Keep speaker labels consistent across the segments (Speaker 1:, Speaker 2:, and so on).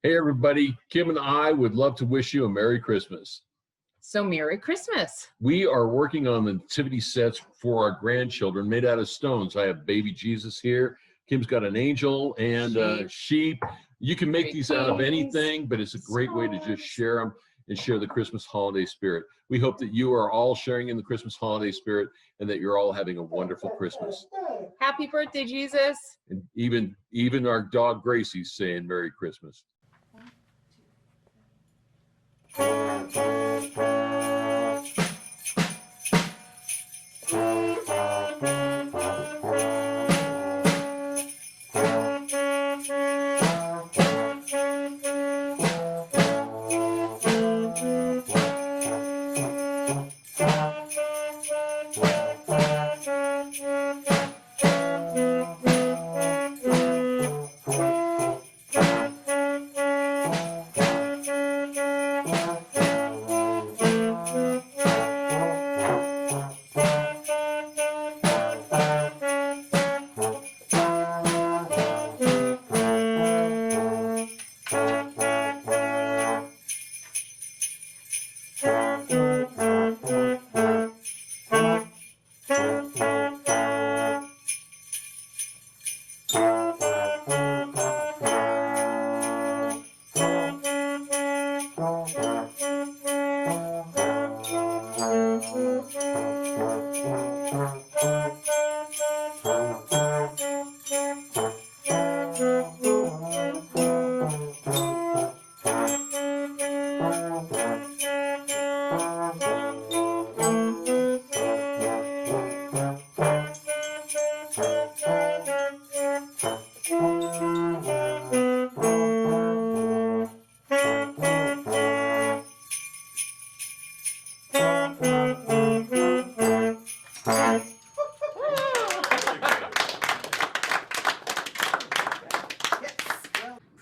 Speaker 1: Hey, everybody. Kim and I would love to wish you a Merry Christmas.
Speaker 2: So Merry Christmas.
Speaker 1: We are working on the nativity sets for our grandchildren made out of stones. I have baby Jesus here. Kim's got an angel and a sheep. You can make these out of anything, but it's a great way to just share them and share the Christmas holiday spirit. We hope that you are all sharing in the Christmas holiday spirit and that you're all having a wonderful Christmas.
Speaker 2: Happy birthday, Jesus.
Speaker 1: And even our dog Gracie's saying Merry Christmas.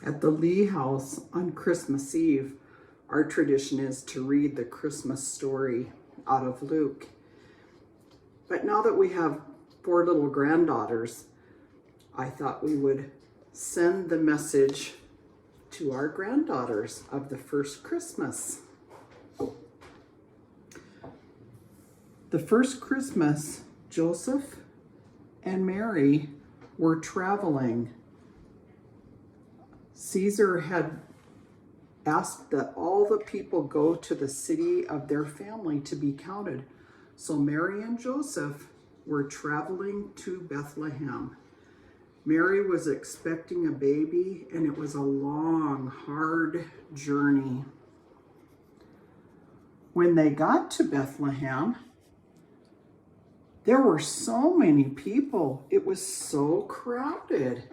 Speaker 3: At the Lee House on Christmas Eve, our tradition is to read the Christmas story out of Luke. But now that we have 4 little granddaughters, I thought we would send the message to our granddaughters of the first Christmas. The first Christmas, Joseph and Mary were traveling. Caesar had asked that all the people go to the city of their family to be counted. So Mary and Joseph were traveling to Bethlehem. Mary was expecting a baby, and it was a long, hard journey. When they got to Bethlehem, there were so many people. It was so crowded.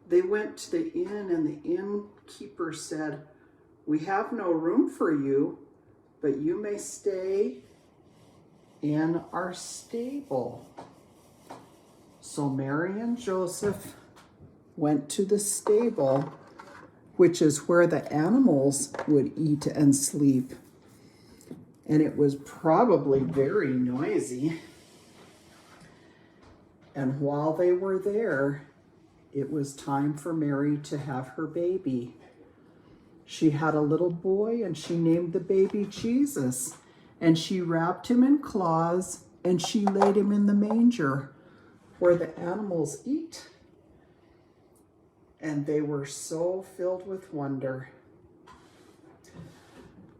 Speaker 3: They went to the inn, and the innkeeper said, "We have no room for you, but you may stay in our stable." So Mary and Joseph went to the stable, which is where the animals would eat and sleep. And it was probably very noisy. And while they were there, it was time for Mary to have her baby. She had a little boy, and she named the baby Jesus. And she wrapped him in cloths, and she laid him in the manger where the animals eat. And they were so filled with wonder.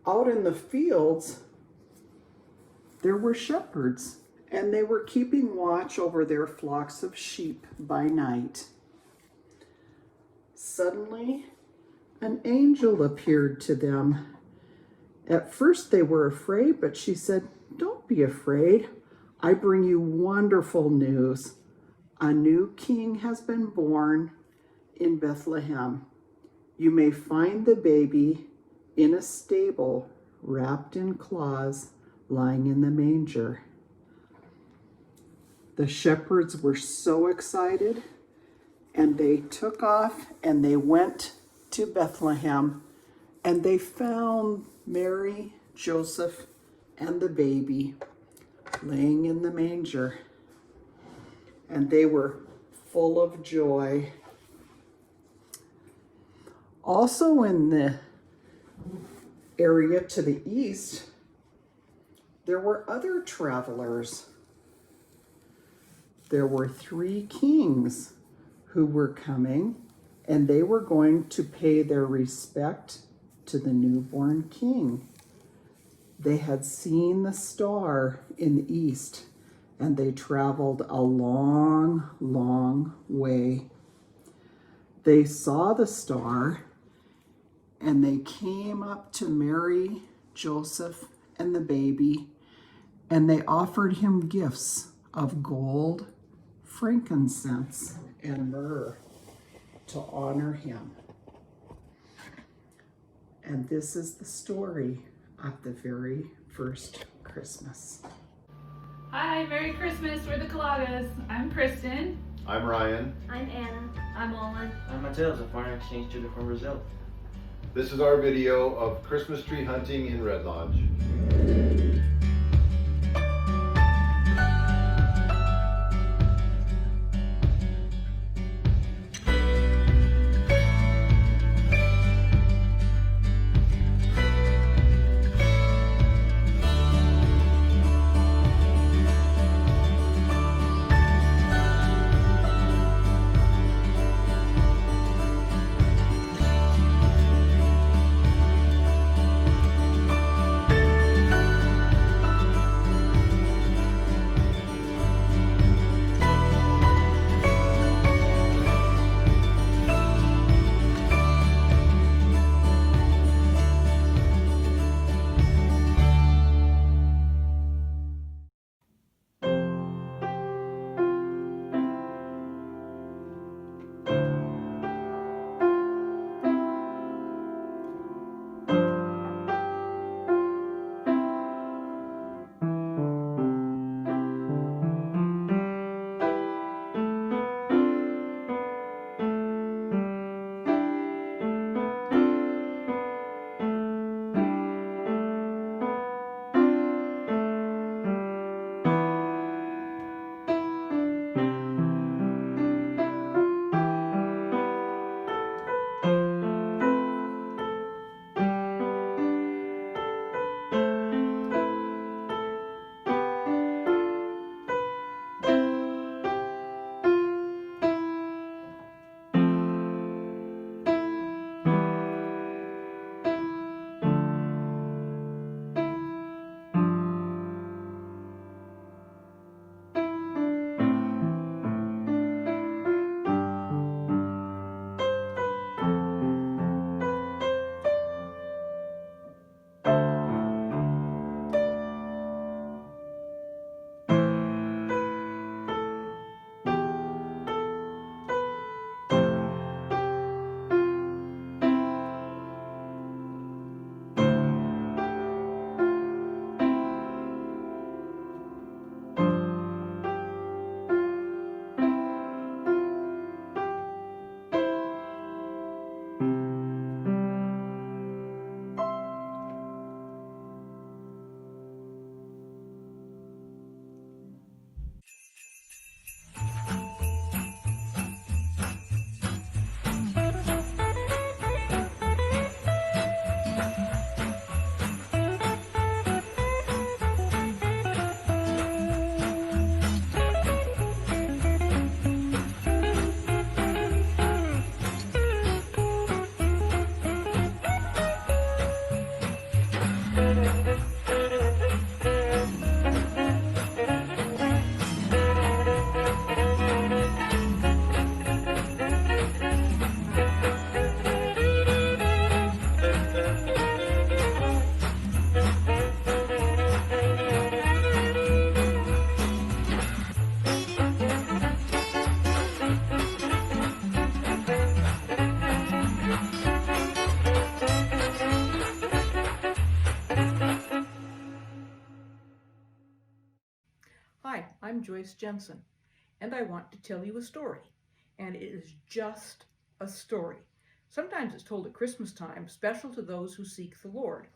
Speaker 3: Out in the fields, there were shepherds, and they were keeping watch over their flocks of sheep by night. Suddenly, an angel appeared to them. At first they were afraid, but she said, "Don't be afraid. I bring you wonderful news. A new king has been born in Bethlehem. You may find the baby in a stable, wrapped in cloths, lying in the manger." The shepherds were so excited, and they took off and they went to Bethlehem, and they found Mary, Joseph, and the baby laying in the manger. And they were full of joy. Also in the area to the east, there were other travelers. There were 3 kings who were coming, and they were going to pay their respect to the newborn king. They had seen the star in the east, and they traveled a long, long way. They saw the star, and they came up to Mary, Joseph, and the baby, and they offered him gifts of gold, frankincense, and myrrh to honor him. And this is the story of the very first Christmas.
Speaker 4: Hi, Merry Christmas. We're the Colagas. I'm Kristen.
Speaker 5: I'm Ryan.
Speaker 6: I'm Anna. I'm Olin.
Speaker 7: I'm Mateus, a foreign exchange student from Brazil.
Speaker 5: This is our video of Christmas tree hunting in Red Lodge.
Speaker 8: Hi, I'm Joyce Jensen, and I want to tell you a story. And it is just a story. Sometimes it's told at Christmas time, special to those who seek the Lord.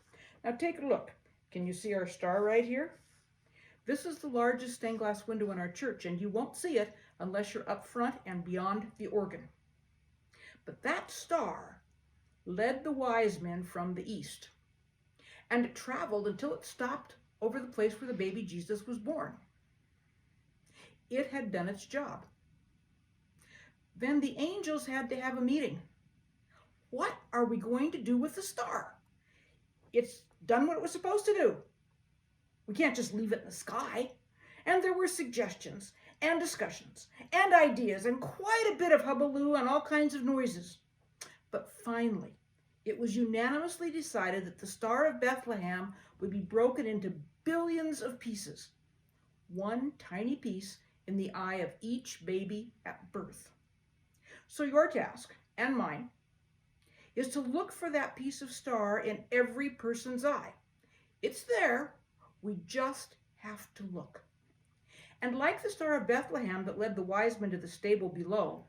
Speaker 8: Now take a look. Can you see our star right here? This is the largest stained glass window in our church, and you won't see it unless you're up front and beyond the organ. But that star led the wise men from the east, and it traveled until it stopped over the place where the baby Jesus was born. It had done its job. Then the angels had to have a meeting. What are we going to do with the star? It's done what it was supposed to do. We can't just leave it in the sky. And there were suggestions and discussions and ideas and quite a bit of hullabaloo and all kinds of noises. But finally, it was unanimously decided that the Star of Bethlehem would be broken into billions of pieces, one tiny piece in the eye of each baby at birth. So your task, and mine, is to look for that piece of star in every person's eye. It's there, we just have to look. And like the Star of Bethlehem that led the wise men to the stable below,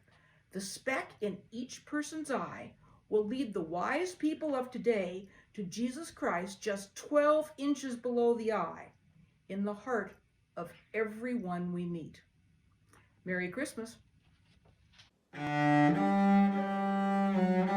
Speaker 8: the speck in each person's eye will lead the wise people of today to Jesus Christ just 12 inches below the eye, in the heart of everyone we meet. Merry Christmas.
Speaker 6: Merry Christmas.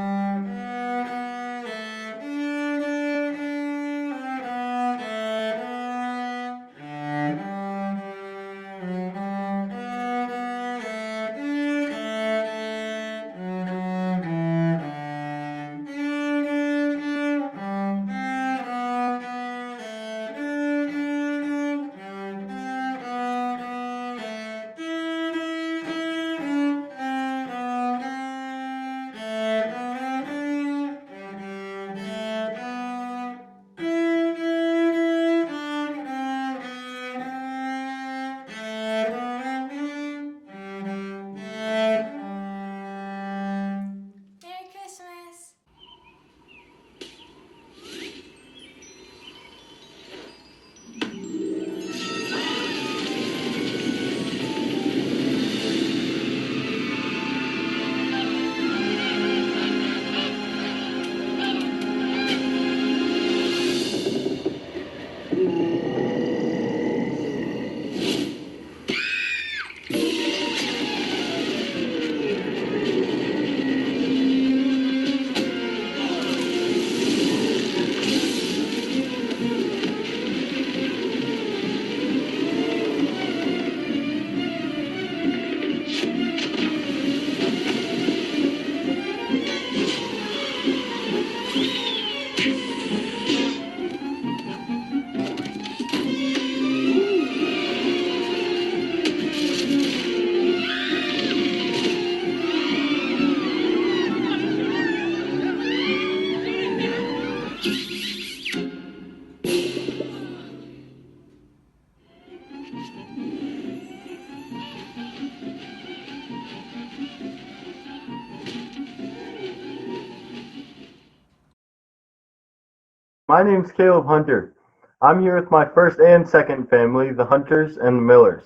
Speaker 9: My name's Caleb Hunter. I'm here with my first and second family, the Hunters and the Millers.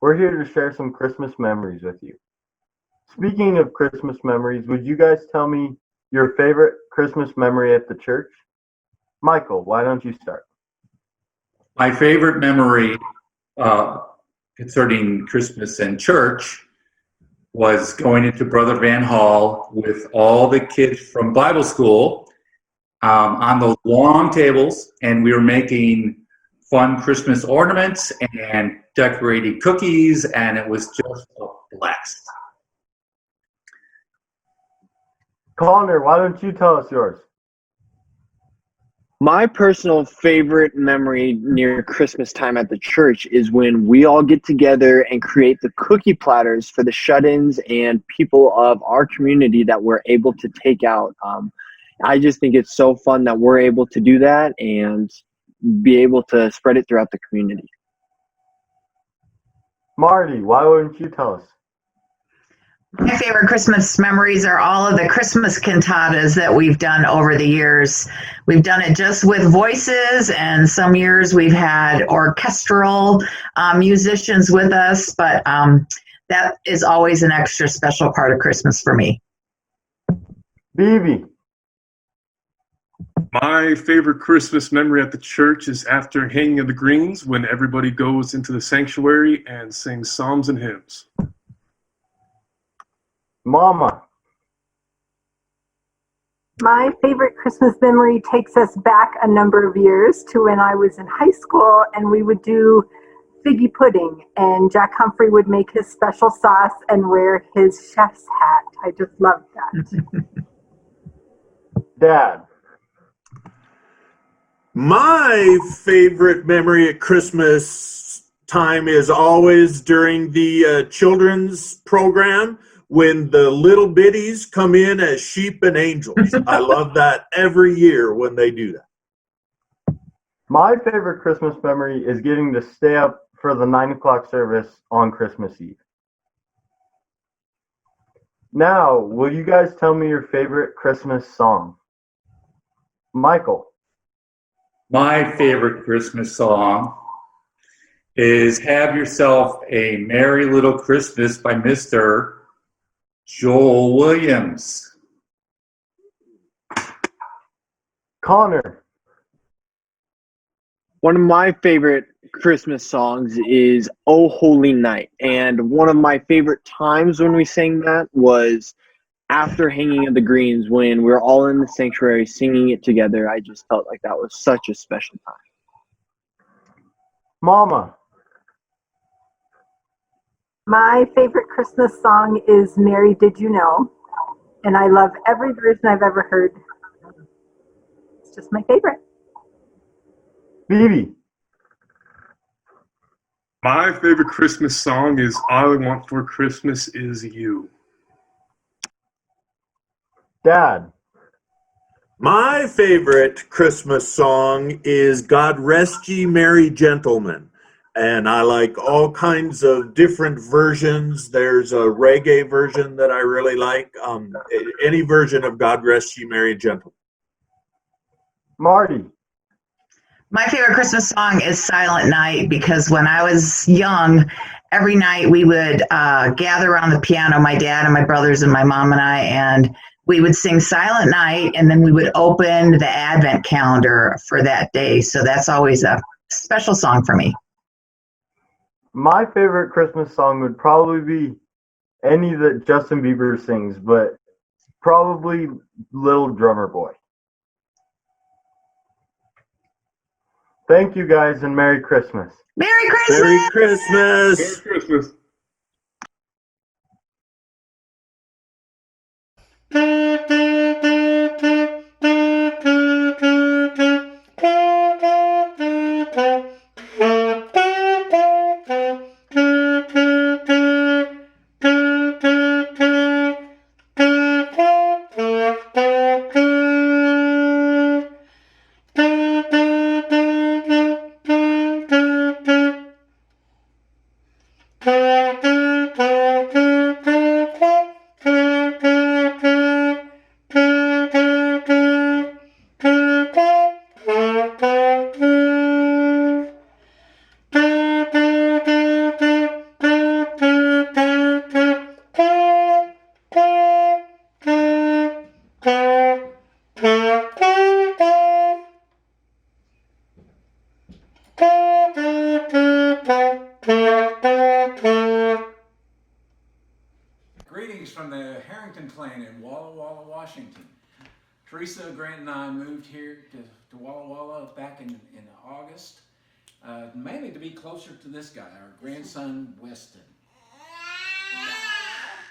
Speaker 9: We're here to share some Christmas memories with you. Speaking of Christmas memories, would you guys tell me your favorite Christmas memory at the church? Michael, why don't you start?
Speaker 10: My favorite memory concerning Christmas and church was going into Brother Van Hall with all the kids from Bible school on those long tables, and we were making fun Christmas ornaments and decorating cookies, and it was just a blast.
Speaker 9: Connor, why don't you tell us yours?
Speaker 11: My personal favorite memory near Christmas time at the church is when we all get together and create the cookie platters for the shut-ins and people of our community that we're able to take out. I just think it's so fun that we're able to do that and be able to spread it throughout the community.
Speaker 9: Marty, why wouldn't you tell us?
Speaker 12: My favorite Christmas memories are all of the Christmas cantatas that we've done over the years. We've done it just with voices, and some years we've had orchestral musicians with us, but that is always an extra special part of Christmas for me.
Speaker 9: Beebe.
Speaker 13: My favorite Christmas memory at the church is after hanging of the greens, when everybody goes into the sanctuary and sings psalms and hymns.
Speaker 9: Mama.
Speaker 14: My favorite Christmas memory takes us back a number of years to when I was in high school, and we would do figgy pudding, and Jack Humphrey would make his special sauce and wear his chef's hat. I just loved that.
Speaker 9: Dad.
Speaker 15: My favorite memory at Christmas time is always during the children's program when the little bitties come in as sheep and angels. I love that every year when they do that.
Speaker 9: My favorite Christmas memory is getting to stay up for the 9 o'clock service on Christmas Eve. Now, will you guys tell me your favorite Christmas song? Michael.
Speaker 10: My favorite Christmas song is Have Yourself a Merry Little Christmas by Mr. Joel Williams.
Speaker 9: Connor.
Speaker 11: One of my favorite Christmas songs is Oh Holy Night. And one of my favorite times when we sang that was after Hanging of the Greens, when we were all in the sanctuary singing it together. I just felt like that was such a special time.
Speaker 9: Mama.
Speaker 14: My favorite Christmas song is Mary Did You Know? And I love every version I've ever heard. It's just my favorite.
Speaker 9: Phoebe.
Speaker 13: My favorite Christmas song is All I Want for Christmas Is You.
Speaker 9: Dad.
Speaker 15: My favorite Christmas song is God Rest Ye Merry Gentlemen. And I like all kinds of different versions. There's a reggae version that I really like. Any version of God Rest Ye Merry Gentlemen.
Speaker 9: Marty.
Speaker 12: My favorite Christmas song is Silent Night, because when I was young, every night we would gather around the piano, my dad and my brothers and my mom and I, and we would sing Silent Night, and then we would open the Advent calendar for that day. So that's always a special song for me.
Speaker 9: My favorite Christmas song would probably be any that Justin Bieber sings, but probably Little Drummer Boy. Thank you guys, and Merry Christmas.
Speaker 12: Merry Christmas!
Speaker 15: Merry Christmas!
Speaker 13: Merry Christmas!
Speaker 16: Greetings from the Harrington clan in Walla Walla, Washington. Teresa, Grant, and I moved here to Walla Walla back in August, mainly to be closer to this guy, our grandson, Weston.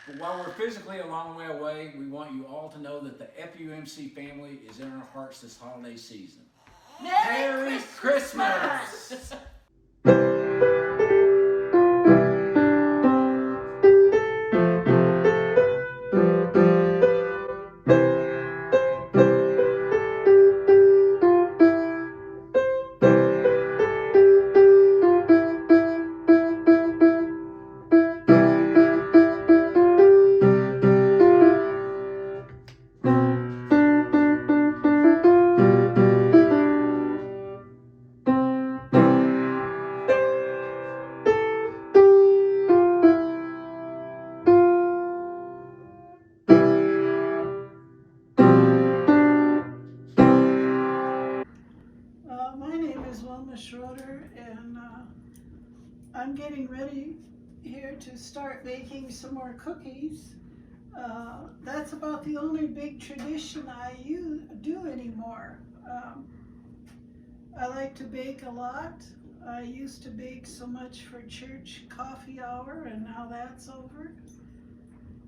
Speaker 16: But while we're physically a long way away, we want you all to know that the FUMC family is in our hearts this holiday season. Merry Christmas!
Speaker 17: My name is Wilma Schroeder, and I'm getting ready here to start baking some more cookies. That's about the only big tradition I do anymore. I like to bake a lot. I used to bake so much for church coffee hour, and now that's over.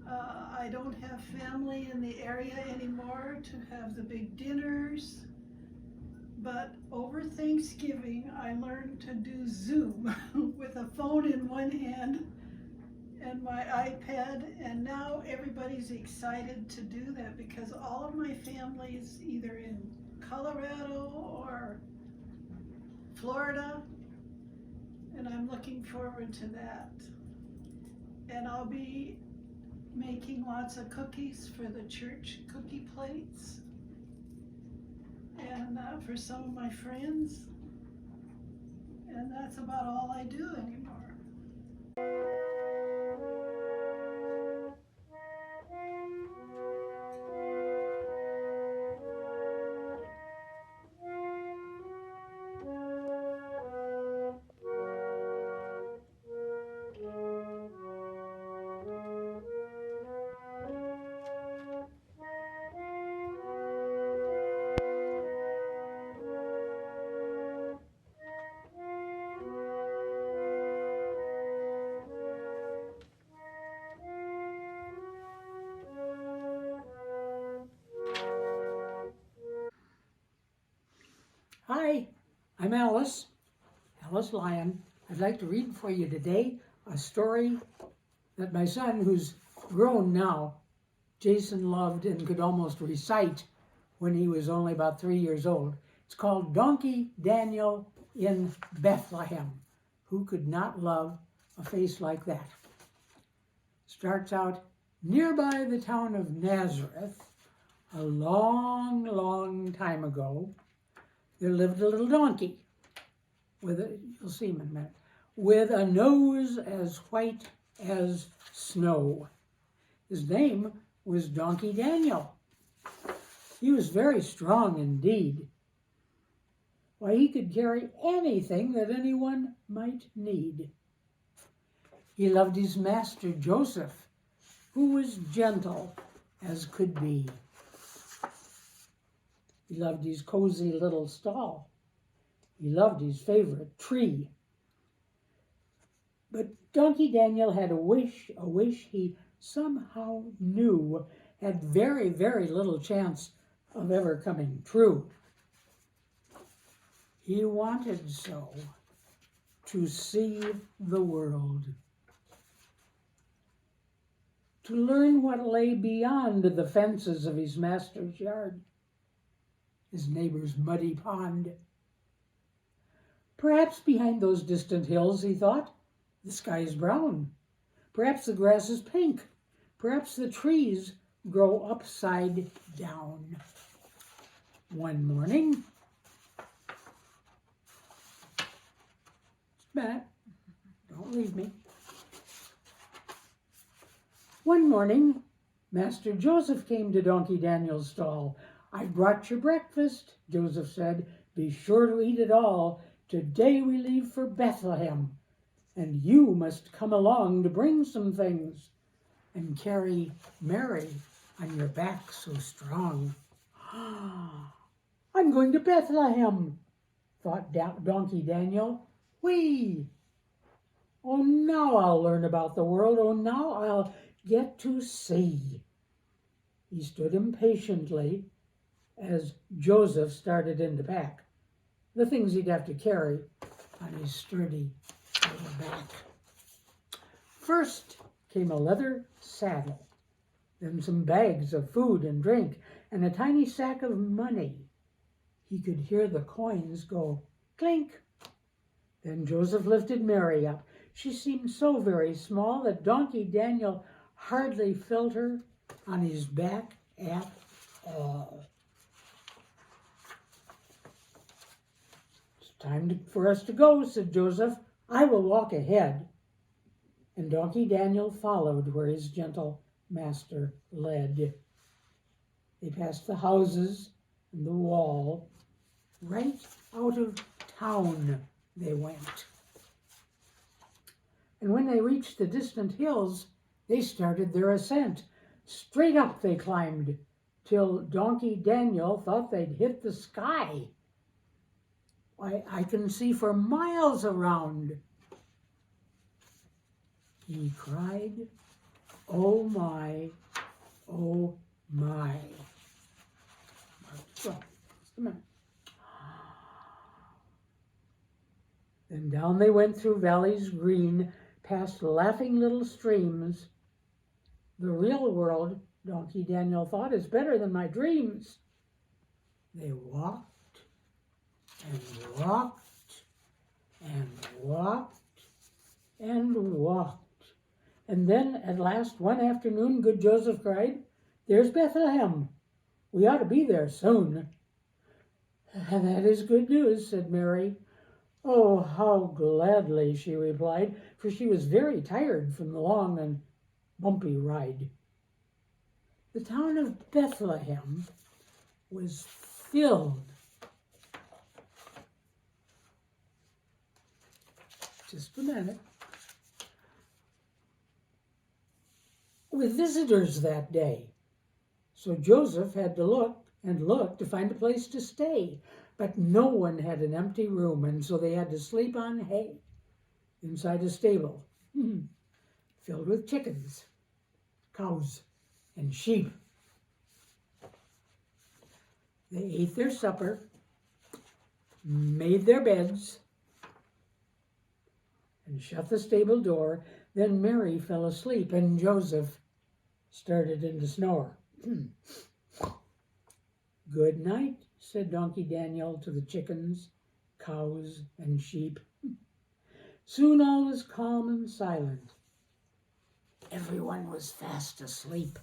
Speaker 17: I don't have family in the area anymore to have the big dinners. But over Thanksgiving, I learned to do Zoom with a phone in one hand and my iPad, and now everybody's excited to do that because all of my family's either in Colorado or Florida, and I'm looking forward to that. And I'll be making lots of cookies for the church cookie plates and for some of my friends, and that's about all I do anymore.
Speaker 18: Hi, I'm Alice Lyon. I'd like to read for you today a story that my son, who's grown now, Jason, loved and could almost recite when he was only about 3 years old. It's called Donkey Daniel in Bethlehem. Who could not love a face like that? Starts out, nearby the town of Nazareth, a long, long time ago, there lived a little donkey you'll see him in a minute, with a nose as white as snow. His name was Donkey Daniel. He was very strong indeed. Why, he could carry anything that anyone might need. He loved his master Joseph, who was gentle as could be. He loved his cozy little stall. He loved his favorite tree. But Donkey Daniel had a wish he somehow knew had very, very little chance of ever coming true. He wanted so to see the world, to learn what lay beyond the fences of his master's yard, his neighbor's muddy pond. Perhaps behind those distant hills, he thought, the sky is brown. Perhaps the grass is pink. Perhaps the trees grow upside down. One morning, Matt, don't leave me. One morning, Master Joseph came to Donkey Daniel's stall. "I've brought your breakfast," Joseph said. "Be sure to eat it all. Today we leave for Bethlehem, and you must come along to bring some things and carry Mary on your back so strong." "I'm going to Bethlehem," thought Donkey Daniel. Whee! Oh, now I'll learn about the world. Oh, now I'll get to see. He stood impatiently as Joseph started in to pack the things he'd have to carry on his sturdy little back. First came a leather saddle, then some bags of food and drink, and a tiny sack of money. He could hear the coins go clink. Then Joseph lifted Mary up. She seemed so very small that Donkey Daniel hardly felt her on his back at all. "It's time for us to go," said Joseph. "I will walk ahead." And Donkey Daniel followed where his gentle master led. They passed the houses and the wall. Right out of town they went. And when they reached the distant hills, they started their ascent. Straight up they climbed, till Donkey Daniel thought they'd hit the sky. Why, I can see for miles around, he cried. Oh my, oh my. Well, just a minute. Then down they went through valleys green, past laughing little streams. The real world, Donkey Daniel thought, is better than my dreams. They walked and walked and walked and walked. And then at last one afternoon, good Joseph cried, "There's Bethlehem. We ought to be there soon." "That is good news," said Mary. "Oh, how gladly," she replied, for she was very tired from the long and bumpy ride. The town of Bethlehem was filled. Just a minute. With visitors that day. So Joseph had to look and look to find a place to stay. But no one had an empty room, and so they had to sleep on hay inside a stable filled with chickens, cows, and sheep. They ate their supper, made their beds, and shut the stable door. Then Mary fell asleep, and Joseph started in to snore. "Good night," said Donkey Daniel to the chickens, cows, and sheep. Soon all was calm and silent. Everyone was fast asleep.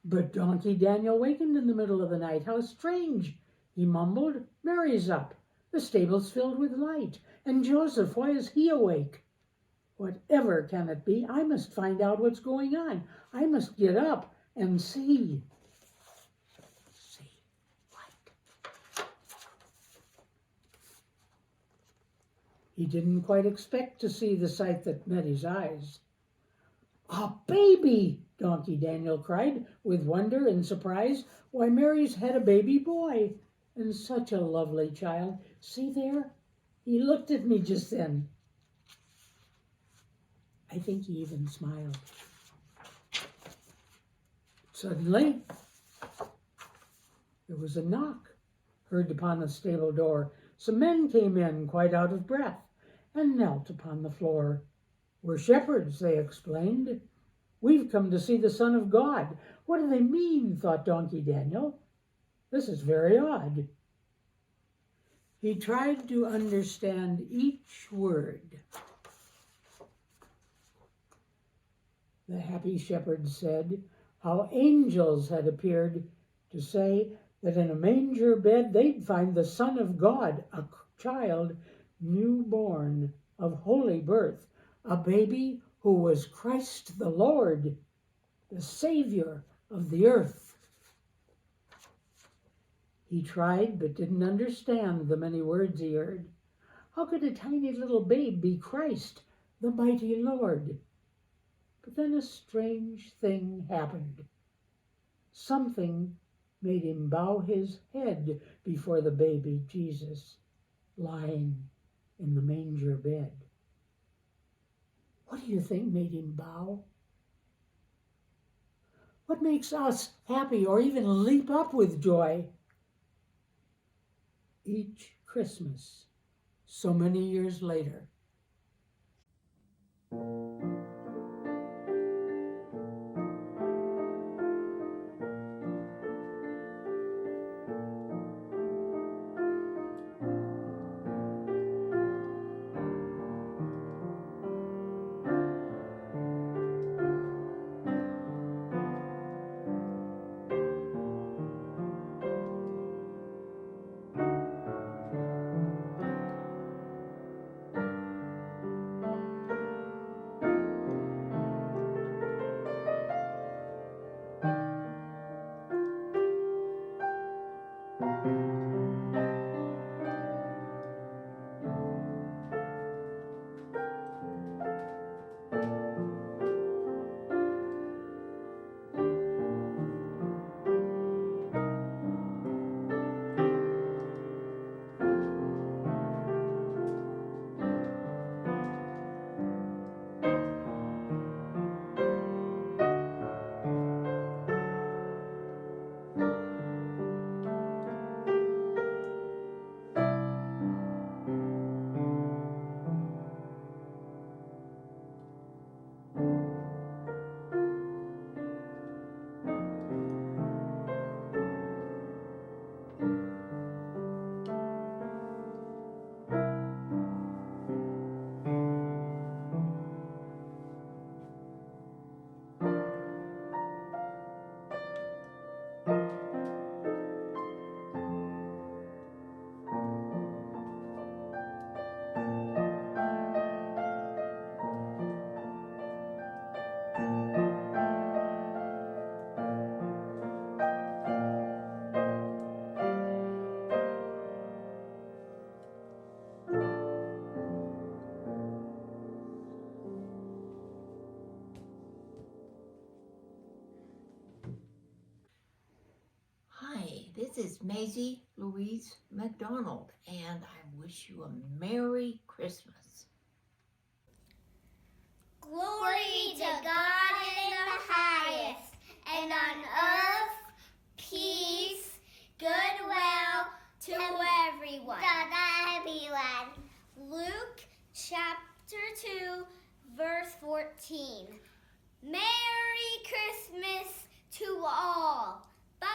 Speaker 18: But Donkey Daniel wakened in the middle of the night. "How strange," he mumbled. "Mary's up. The stable's filled with light. And Joseph, why is he awake? Whatever can it be? I must find out what's going on. I must get up and see." He didn't quite expect to see the sight that met his eyes. "A baby!" Donkey Daniel cried with wonder and surprise. "Why, Mary's had a baby boy, and such a lovely child. See there? He looked at me just then." I think he even smiled. Suddenly, there was a knock heard upon the stable door. Some men came in, quite out of breath, and knelt upon the floor. "We're shepherds," they explained. "We've come to see the Son of God." "What do they mean?" thought Donkey Daniel. "This is very odd." He tried to understand each word. The happy shepherds said how angels had appeared to say that in a manger bed they'd find the Son of God, a child newborn of holy birth, a baby who was Christ the Lord, the Savior of the earth. He tried but didn't understand the many words he heard. How could a tiny little babe be Christ, the mighty Lord? But then a strange thing happened. Something made him bow his head before the baby Jesus lying in the manger bed. What do you think made him bow? What makes us happy or even leap up with joy? Each Christmas, so many years later.
Speaker 19: This is Maisie Louise McDonald, and I wish you a Merry Christmas.
Speaker 6: Glory to God in the highest, and on earth peace, goodwill to everyone. Luke chapter 2, verse 14. Merry Christmas to all. Bye.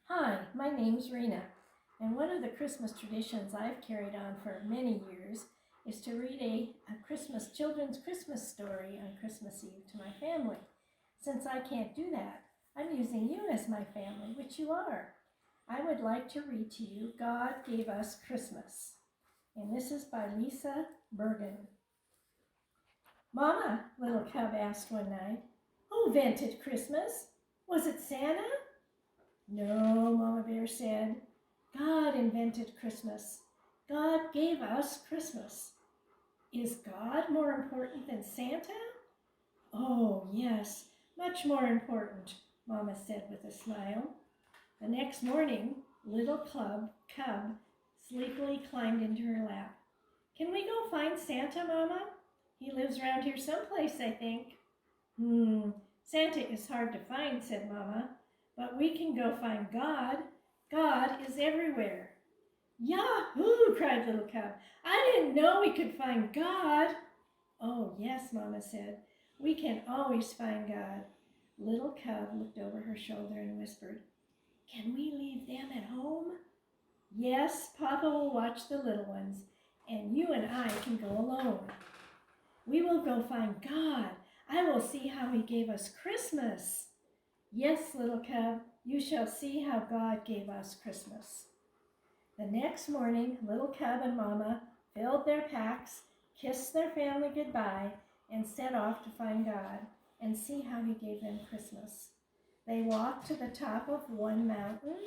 Speaker 20: Hi, my name's Rena, and one of the Christmas traditions I've carried on for many years is to read a children's Christmas story on Christmas Eve to my family. Since I can't do that, I'm using you as my family, which you are. I would like to read to you God Gave Us Christmas, and this is by Lisa Bergen. Mama, little cub asked one night, who invented Christmas? Was it Santa? No, Mama Bear said. God invented Christmas. God gave us Christmas. Is God more important than Santa? Oh, yes, much more important, Mama said with a smile. The next morning, little cub sleepily climbed into her lap. Can we go find Santa, Mama? He lives around here someplace, I think. Santa is hard to find, said Mama. But we can go find God. God is everywhere. Yahoo! Cried little cub. I didn't know we could find God. Oh, yes, Mama said. We can always find God. Little cub looked over her shoulder and whispered, can we leave them at home? Yes, Papa will watch the little ones, and you and I can go alone. We will go find God. I will see how he gave us Christmas. Yes, little cub, you shall see how God gave us Christmas. The next morning, little cub and Mama filled their packs, kissed their family goodbye, and set off to find God and see how he gave them Christmas. They walked to the top of one mountain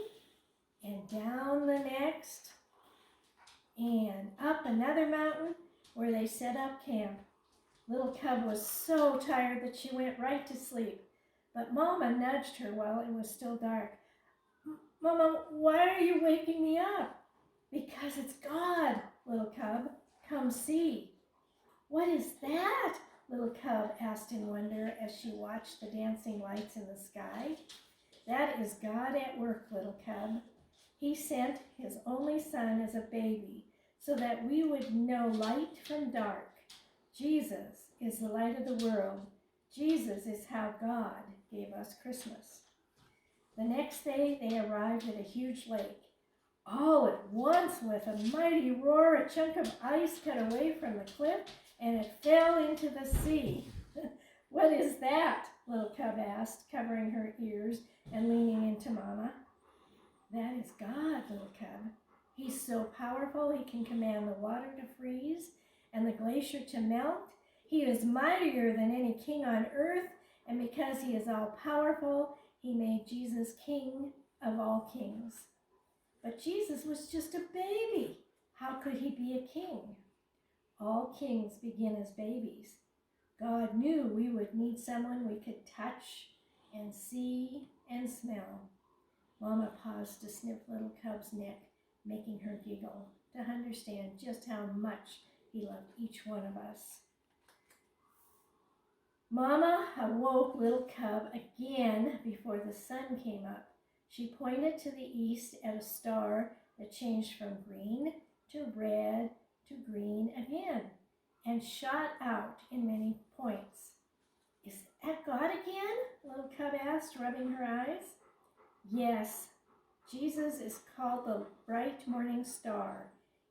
Speaker 20: and down the next and up another mountain where they set up camp. Little Cub was so tired that she went right to sleep, but Mama nudged her while it was still dark. Mama, why are you waking me up? Because it's God, Little Cub. Come see. What is that? Little Cub asked in wonder as she watched the dancing lights in the sky. That is God at work, Little Cub. He sent his only son as a baby so that we would know light from dark. Jesus is the light of the world. Jesus is how God gave us Christmas. The next day they arrived at a huge lake. All at once, with a mighty roar, a chunk of ice cut away from the cliff and it fell into the sea. What is that? Little Cub asked, covering her ears and leaning into Mama. That is God, Little Cub. He's so powerful he can command the water to freeze and the glacier to melt. He is mightier than any king on earth, and because he is all powerful, he made Jesus king of all kings. But Jesus was just a baby. How could he be a king? All kings begin as babies. God knew we would need someone we could touch and see and smell. Mama paused to sniff Little Cub's neck, making her giggle, to understand just how much he loved each one of us. Mama awoke Little Cub again before the sun came up. She pointed to the east at a star that changed from green to red to green again and shot out in many points. Is that God again? Little Cub asked, rubbing her eyes. Yes, Jesus is called the bright morning star.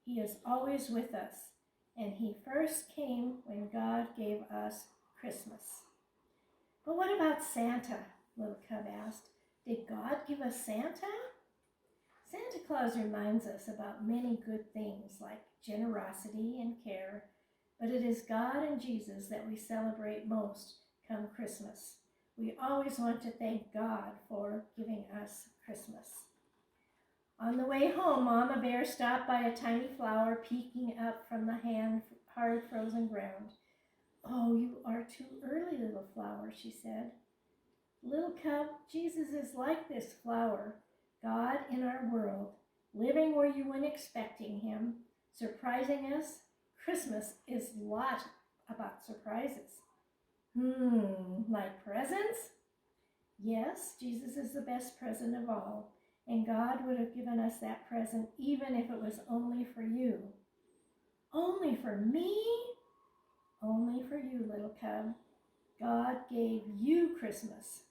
Speaker 20: He is always with us, and he first came when God gave us Christmas. But what about Santa? Little Cub asked. Did God give us Santa? Santa Claus reminds us about many good things like generosity and care, but it is God and Jesus that we celebrate most come Christmas. We always want to thank God for giving us Christmas. On the way home, Mama Bear stopped by a tiny flower peeking up from the hard frozen ground. Oh, you are too early, little flower, she said. Little Cub, Jesus is like this flower, God in our world, living where you weren't expecting him, surprising us. Christmas is a lot about surprises. Like presents? Yes, Jesus is the best present of all, and God would have given us that present even if it was only for you. Only for me? Only for you, Little Cub. God gave you Christmas.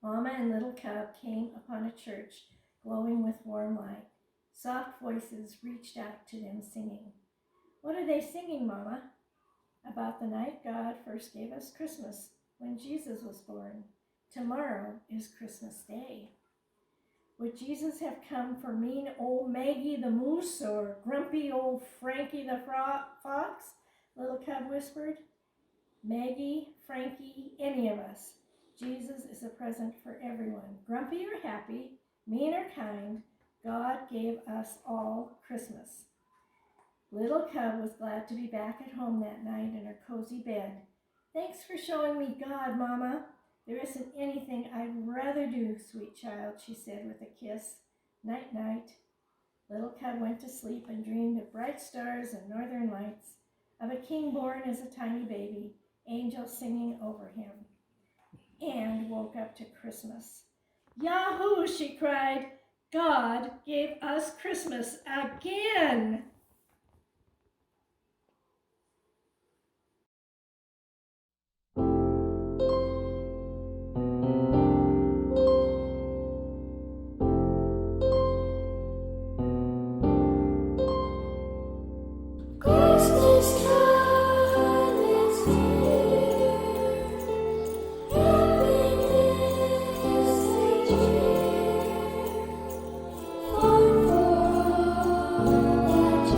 Speaker 20: Mama and Little Cub came upon a church glowing with warm light. Soft voices reached out to them singing. What are they singing, Mama? About the night God first gave us Christmas, when Jesus was born. Tomorrow is Christmas Day. Would Jesus have come for mean old Maggie the moose or grumpy old Frankie the fox? Little Cub whispered. Maggie, Frankie, any of us. Jesus is a present for everyone. Grumpy or happy, mean or kind, God gave us all Christmas. Little Cub was glad to be back at home that night in her cozy bed. Thanks for showing me God, Mama. There isn't anything I'd rather do, sweet child, she said with a kiss. Night, night. Little Cub went to sleep and dreamed of bright stars and northern lights, of a king born as a tiny baby, angels singing over him, and woke up to Christmas. Yahoo, she cried. God gave us Christmas again.
Speaker 6: For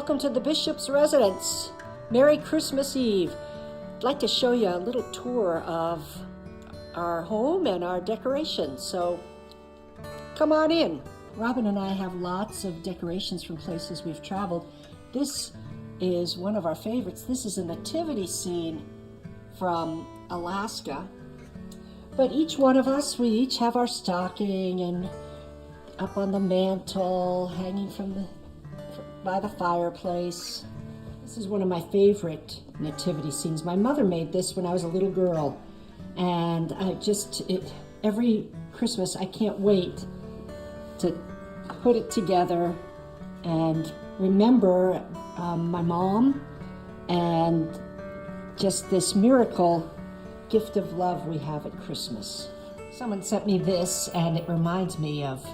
Speaker 21: Welcome to the Bishop's Residence. Merry Christmas Eve. I'd like to show you a little tour of our home and our decorations, so come on in. Robin and I have lots of decorations from places we've traveled. This is one of our favorites. This is a nativity scene from Alaska. But each one of us, we each have our stocking and up on the mantle, hanging by the fireplace. This is one of my favorite nativity scenes. My mother made this when I was a little girl, and every Christmas I can't wait to put it together and remember my mom and just this miracle gift of love we have at Christmas. Someone sent me this, and it reminds me of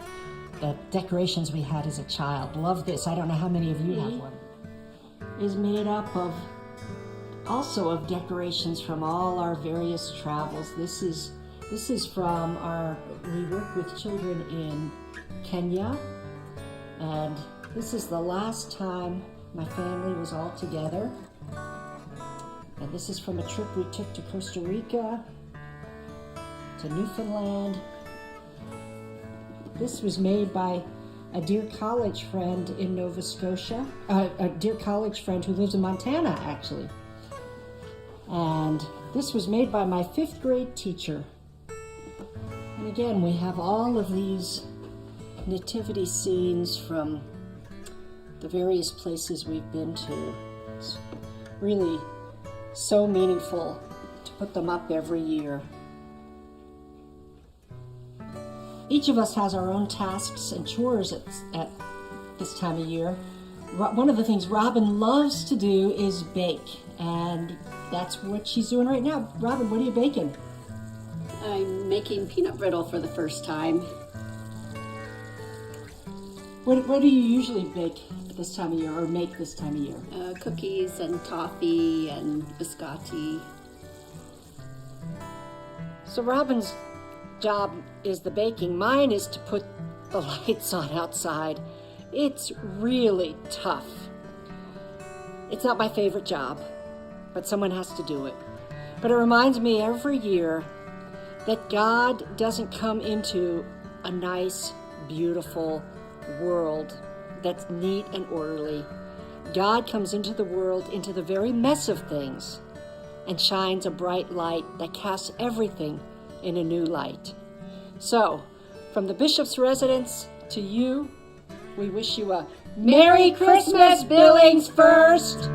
Speaker 21: the decorations we had as a child. Love this. I don't know how many of you have one. Is made up of decorations from all our various travels. This is from we work with children in Kenya, and this is the last time my family was all together. And this is from a trip we took to Costa Rica, to Newfoundland. This was made by a dear college friend in Nova Scotia, a dear college friend who lives in Montana, actually. And this was made by my 5th grade teacher. And again, we have all of these nativity scenes from the various places we've been to. It's really so meaningful to put them up every year. Each of us has our own tasks and chores at this time of year. One of the things Robin loves to do is bake, and that's what she's doing right now. Robin, what are you baking?
Speaker 22: I'm making peanut brittle for the first time.
Speaker 21: What do you usually bake at this time of year, or make this time of year?
Speaker 22: Cookies and toffee and biscotti.
Speaker 21: So Robin's job is the baking. Mine is to put the lights on outside. It's really tough. It's not my favorite job, but someone has to do it. But it reminds me every year that God doesn't come into a nice, beautiful world that's neat and orderly. God comes into the world, into the very mess of things, and shines a bright light that casts everything in a new light. So, from the Bishop's Residence to you, we wish you a Merry Christmas, Billings First!